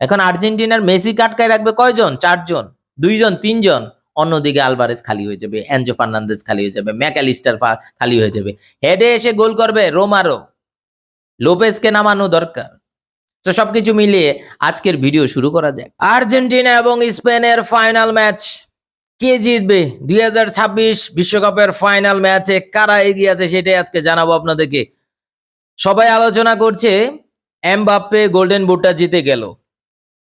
এখন আর্জেন্টিনার মেসি কাটকায় রাখবে কয়জন? 4 জন, 2 জন, 3 জন। অন্যদিকে আলভারেজ খালি হয়ে যাবে, এনজো ফার্নান্দেজ খালি হয়ে যাবে, ম্যাকঅ্যালিস্টার খালি হয়ে যাবে। হেডে এসে গোল করবে রোমারো, লোপেজকে নামানো দরকার। তো সবকিছু মিলিয়ে আজকের ভিডিও শুরু করা যাক। আর্জেন্টিনা এবং স্পেনের ফাইনাল ম্যাচ, কে জিতবে? 2026 বিশ্বকাপের ফাইনাল ম্যাচে কারা এগিয়ে আছে সেটাই আজকে জানাবো আপনাদেরকে। সবাই আলোচনা করছে এমবাপ্পে গোল্ডেন বুটটা জিতে গেল,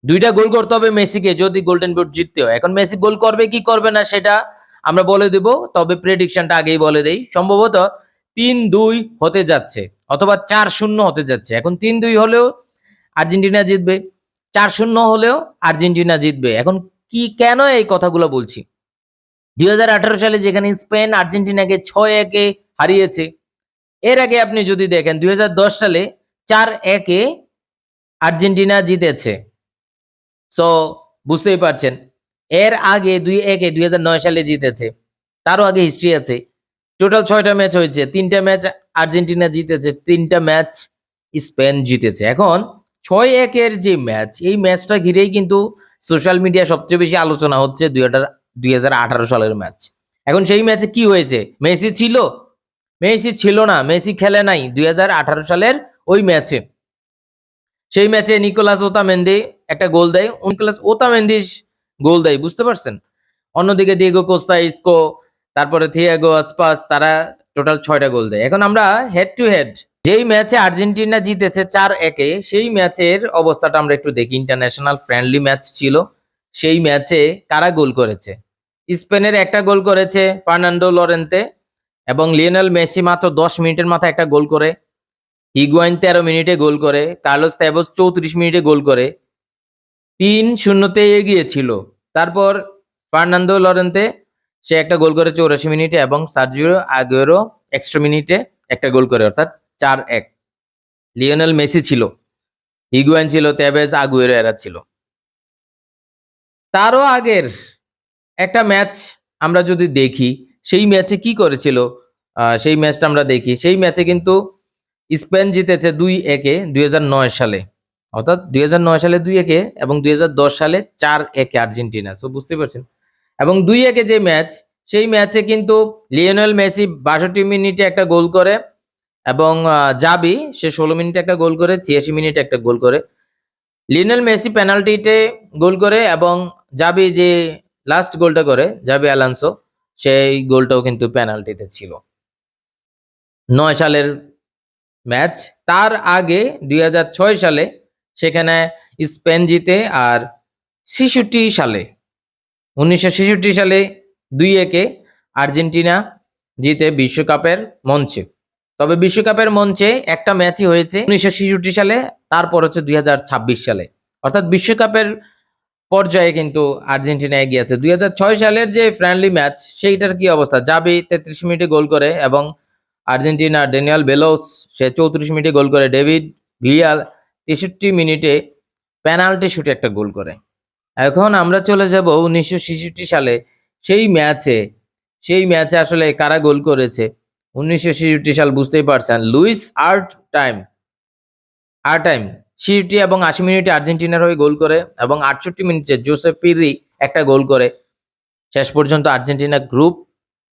2টা গোল করতে হবে মেসিকে যদি গোল্ডেন বুট জিততে হয়। এখন মেসি গোল করবে কি করবে না সেটা আমরা বলে দেব, তবে প্রেডিকশনটা আগেই বলে দেই। সম্ভবত 3-2 হতে যাচ্ছে অথবা 4-0 হতে যাচ্ছে। এখন 3-2 হলেও আর্জেন্টিনা জিতবে, 4-0 হলেও আর্জেন্টিনা জিতবে। এখন কি কেন এই কথাগুলো বলছি? 2018 সালে যেখানে স্পেন আর্জেন্টিনাকে 6-1 হারিয়েছে, এর আগে আপনি যদি দেখেন 2010 সালে 4-1 আর্জেন্টিনা জিতেছে। সো বুঝতেই পারছেন, এর আগে 2-1 2009 সালে জিতেছে, তারও আগে হিস্ট্রি আছে। টোটাল 6টা ম্যাচ হয়েছে, 3টা ম্যাচ আর্জেন্টিনা জিতেছে, 3টা ম্যাচ স্পেন জিতেছে। এখন 6-1 এর যে ম্যাচ, এই ম্যাচটা ঘিরেই কিন্তু সোশ্যাল মিডিয়া সবচেয়ে বেশি আলোচনা হচ্ছে 2018 সালের ম্যাচ। এখন সেই ম্যাচে কি হয়েছে? মেসি ছিল? মেসি ছিল না, মেসি খেলে নাই 2018 সালের ওই ম্যাচে। সেই ম্যাচে নিকোলাস ওতামেন্দি একটা গোল দেয়, নিকোলাস ওতামেন্দি গোল দেয়, বুঝতে পারছেন? অন্যদিকে দিয়েগো কোস্তা, ইস্কো, তারপরে থিয়াগো আসপাস, তারা টোটাল 6টা গোল দেয়। এখন আমরা হেড টু হেড যেই ম্যাচে আর্জেন্টিনা জিতেছে 4-1, সেই ম্যাচের অবস্থাটা আমরা একটু দেখি। ইন্টারন্যাশনাল ফ্রেন্ডলি ম্যাচ ছিল, সেই ম্যাচে কারা গোল করেছে? স্পেনের একটা গোল করেছে ফার্নান্ডো লরেন্তে, এবং লিওনেল মেসি মাত্র 10 মিনিটের মাথায় একটা গোল করে। হিগুয়াইন 13 মিনিটে গোল করে, কার্লোস তেভোস 34 মিনিটে গোল করে, 3-0 এগিয়ে ছিল। তারপর ফার্নান্দো লরেন্তে সে একটা গোল করে 84 মিনিটে, এবং সার্জিও আগুয়েরো এক্সট্রা মিনিটে একটা গোল করে, অর্থাৎ 4-1। লিওনেল মেসি ছিল, হিগুয়াইন ছিল, তেভেজ, আগুয়েরো এরা ছিল। তারও আগের একটা ম্যাচ আমরা যদি দেখি, সেই ম্যাচে কি করেছিল, সেই ম্যাচটা আমরা দেখি। সেই ম্যাচে কিন্তু স্পেন জিতেছে 2-1 2009 সালে, অর্থাৎ 2009 সালে 2-1 এবং 2010 সালে 4-1 আর্জেন্টিনা। সো বুঝতে পারছেন। এবং 2-1 যে ম্যাচ, সেই ম্যাচে কিন্তু লিওনেল মেসি 62 মিনিটে একটা গোল করে, এবং জাবি সে 16 মিনিটে একটা গোল করে, 86 মিনিটে একটা গোল করে। লিওনেল মেসি পেনাল্টিতে গোল করে, এবং জাবি যে লাস্ট গোলটা করে, জাবি আলানসো, সেই গোলটাও কিন্তু পেনাল্টিতে ছিল। 9 সালের ম্যাচ। তার আগে 2006 সালে সেখানে স্পেন জিতে, আর 1966 সালে 2-1 আর্জেন্টিনা জিতে বিশ্বকাপের মঞ্চে। তবে বিশ্বকাপের মঞ্চে একটা ম্যাচই হয়েছে 1966 সালে, তারপর হচ্ছে 2026 সালে, অর্থাৎ বিশ্বকাপের পর্যায়ে কিন্তু আর্জেন্টিনা এগিয়ে আছে। 2006 সালের যে ফ্রেন্ডলি ম্যাচ, সেইটার কি অবস্থা? জাবি 33 মিনিটে গোল করে, এবং আর্জেন্টিনা ড্যানিয়েল বেলোস সে 34 মিনিটে গোল করে, ডেভিড ভিয়াল 63 মিনিটে পেনাল্টি শুটে একটা গোল করে। এখন আমরা চলে যাব 1966 সালে, সেই ম্যাচে আসলে কারা গোল করেছে? 1966 সাল বুঝতেই পারছেন, লুইস আর্টাইম 66 এবং 80 মিনিটে আর্জেন্টিনার হয়ে গোল করে, এবং 68 মিনিটে জোসেফ পিরি একটা গোল করে। শেষ পর্যন্ত আর্জেন্টিনা গ্রুপ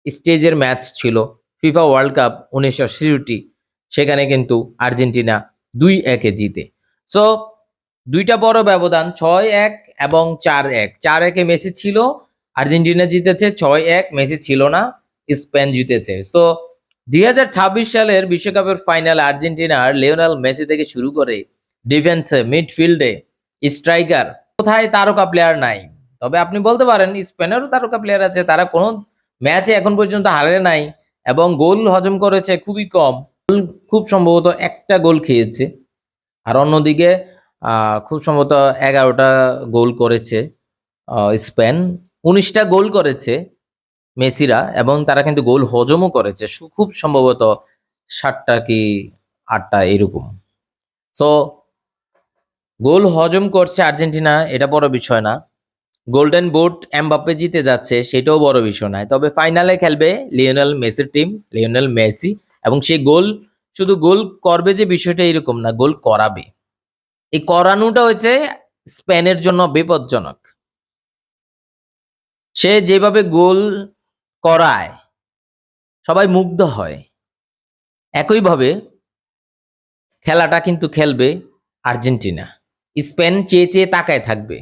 স্টেজের ম্যাচ ছিল ফিফা ওয়ার্ল্ড কাপ 1966, সেখানে কিন্তু আর্জেন্টিনা 2-1 জিতে। সো 2টা বড় ব্যবধান, 6-1 এবং 4-1। 4-1 মেসি ছিল, আর্জেন্টিনা জিতেছে। 6-1 মেসি ছিল না, স্পেন জিতেছে। সো 2026 সালের বিশ্বকাপের ফাইনাল আর্জেন্টিনার লিওনেল মেসি থেকে শুরু করে ডিফেন্সে, মিডফিল্ডে, স্ট্রাইকার, কোথায় তারকা প্লেয়ার নাই। তবে আপনি বলতে পারেন স্পেনেরও তারকা প্লেয়ার আছে, তারা কোনো ম্যাচে এখন পর্যন্ত হারে নাই, এবং গোল হজম করেছে খুবই কম। খুব সম্ভবত একটা গোল খেয়েছে, আর অন্যদিকে খুব সম্ভবত 11টা গোল করেছে স্পেন। 19টা গোল করেছে মেসিরা, এবং তারা কিন্তু গোল হজমও করেছে খুব সম্ভবত 7টা কি 8টা এরকম। সো গোল হজম করছে আর্জেন্টিনা, এটা বড় বিষয় না। গোল্ডেন বুট এমবাপ্পে জিতে যাচ্ছে, সেটাও বড় বিষয় নয়। তবে ফাইনালে খেলবে লিওনেল মেসির টিম, লিওনেল মেসি, এবং সে গোল শুধু গোল করবে যে বিষয়টা এরকম না, গোল করাবে। এই করানোটা হচ্ছে স্পেনের জন্য বিপজ্জনক। সে যেভাবে গোল করায় সবাই মুগ্ধ হয়, একইভাবে খেলাটা কিন্তু খেলবে আর্জেন্টিনা। স্পেন চেয়ে চেয়ে তাকায় থাকবে।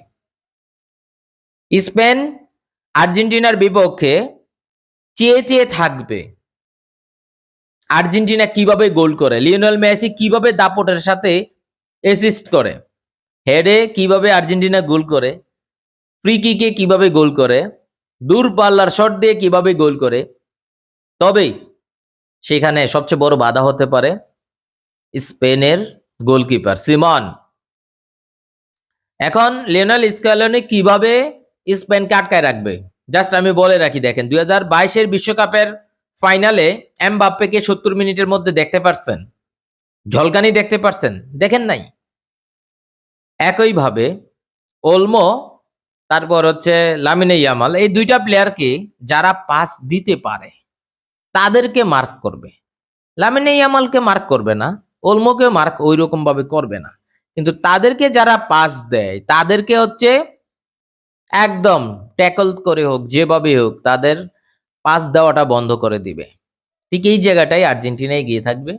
স্পেন আর্জেন্টিনার বিপক্ষে চেয়ে চেয়ে থাকবে আর্জেন্টিনা কিভাবে গোল করে, লিওনেল মেসি কিভাবে দাপটের সাথে অ্যাসিস্ট করে, হেডে কিভাবে আর্জেন্টিনা গোল করে, ফ্রি কিকে কিভাবে গোল করে, দূরপাল্লার শট দিয়ে কিভাবে গোল করে। তবেই সেখানে সবচেয়ে বড় বাধা হতে পারে স্পেনের গোলকিপার সিমন। এখন লিওনেল স্ক্যালোনি কিভাবে স্পেনকে আটকায় রাখবে, জাস্ট আমি বলে রাখি। দেখেন 2022 বিশ্বকাপের ফাইনালে এমবাপ্পেকে 70 মিনিটের মধ্যে দেখতে পারছেন? ঝলকানি দেখতে পারছেন? দেখেন নাই। একইভাবে ওলমো, তারপর হচ্ছে লামিনে ইয়ামাল, এই দুইটা প্লেয়ারকে যারা পাস দিতে পারে তাদেরকে মার্ক করবে। লামিনে ইয়ামালকে মার্ক করবে না, ওলমোকে মার্ক ওই রকম ভাবে করবে না, কিন্তু তাদেরকে যারা পাস দেয় তাদেরকে হচ্ছে একদম ট্যাকল করে হোক, যেভাবে হোক তাদের পাস দেওয়াটা বন্ধ করে দিবে। ঠিক এই জায়গাটাই আর্জেন্টিনায় গিয়ে থাকবে।